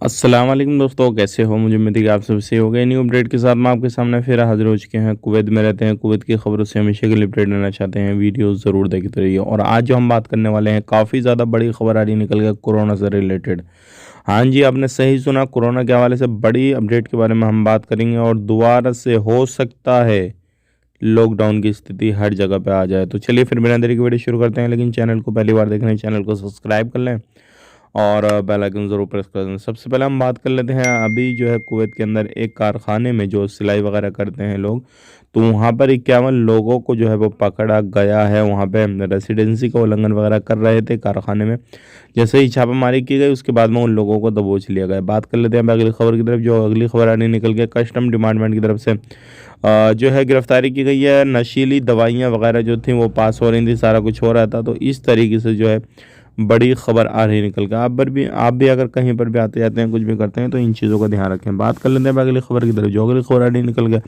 अस्सलाम वालेकुम दोस्तों, कैसे हो? मुझे उम्मीद है कि आप सब सही हो गए। न्यू अपडेट के साथ मैं आपके सामने फिर हाजिर हो चुके हैं। कुवैत में रहते हैं, कुवैत की खबरों से हमेशा के लिए अपडेट लेना चाहते हैं, वीडियो ज़रूर देखते रहिए। और आज जो हम बात करने वाले हैं, काफ़ी ज़्यादा बड़ी खबर आ रही निकल गया कोरोना से रिलेटेड। हाँ जी, आपने सही सुना, कोरोना के हवाले से बड़ी अपडेट के बारे में हम बात करेंगे और दोबारा से हो सकता है लॉकडाउन की स्थिति हर जगह पे आ जाए। तो चलिए फिर बिना देरी के वीडियो शुरू करते हैं, लेकिन चैनल को पहली बार देख रहे हैं, चैनल को सब्सक्राइब कर लें और बेल आइकन ज़रूर प्रेस कर दें। सबसे पहले हम बात कर लेते हैं, अभी जो है कुवैत के अंदर एक कारखाने में जो सिलाई वगैरह करते हैं लोग, तो वहाँ पर 51 लोगों को जो है वो पकड़ा गया है। वहाँ पे रेसिडेंसी का उल्लंघन वगैरह कर रहे थे कारखाने में। जैसे ही छापामारी की गई उसके बाद में उन लोगों को दबोच लिया गया। बात कर लेते हैं अगली खबर की तरफ। जो अगली खबर आने निकल गया, कस्टम डिपार्टमेंट की तरफ से जो है गिरफ्तारी की गई है। नशीली दवाइयाँ वगैरह जो थी वो पास हो रही थी, सारा कुछ हो रहा था। तो इस तरीके से जो है बड़ी खबर आ रही निकल के। आप भी अगर कहीं पर भी आते जाते हैं, कुछ भी करते हैं, तो इन चीज़ों का ध्यान रखें। बात कर लेते हैं अगली खबर की तरफ। जो अगली खबर आ रही निकल गया,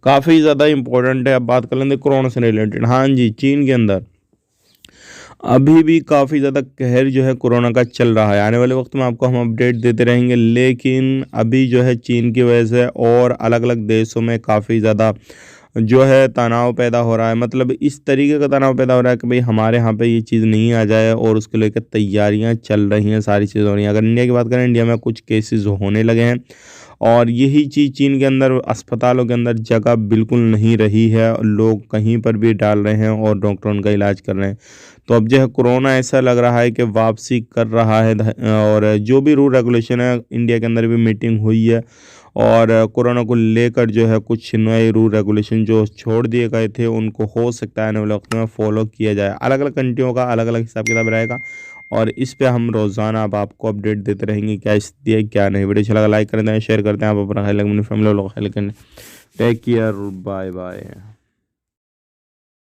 काफ़ी ज़्यादा इंपॉर्टेंट है। अब बात कर लेते हैं कोरोना से रिलेटेड। हाँ जी, चीन के अंदर अभी भी काफ़ी ज़्यादा कहर जो है कोरोना का चल रहा है। आने वाले वक्त में आपको हम अपडेट देते रहेंगे, लेकिन अभी जो है चीन की वजह से और अलग अलग देशों में काफ़ी ज़्यादा जो है तनाव पैदा हो रहा है। मतलब इस तरीके का तनाव पैदा हो रहा है कि भाई हमारे यहाँ पे ये चीज़ नहीं आ जाए, और उसके लेकर तैयारियां चल रही हैं, सारी चीज़ें हो रही हैं। अगर इंडिया की बात करें, इंडिया में कुछ केसेस होने लगे हैं, और यही चीज़ चीन के अंदर अस्पतालों के अंदर जगह बिल्कुल नहीं रही है। लोग कहीं पर भी डाल रहे हैं और डॉक्टर उनका इलाज कर रहे हैं। तो अब जो है कोरोना ऐसा लग रहा है कि वापसी कर रहा है। और जो भी रूल रेगुलेशन है, इंडिया के अंदर भी मीटिंग हुई है, और कोरोना को लेकर जो है कुछ नए रूल रेगुलेशन जो छोड़ दिए गए थे उनको हो सकता है आने वाले वक्त में फॉलो किया जाए। अलग अलग कंट्रियों का अलग अलग हिसाब किताब रहेगा, और इस पे हम रोज़ाना अब आपको अपडेट देते रहेंगे, क्या स्थिति है क्या नहीं। वीडियो अच्छा लगा लाइक कर दें, शेयर करते हैं। आप अपना ख्याल रखें, अपनी फैमिली वालों का ख्याल रखें। Take care, bye bye.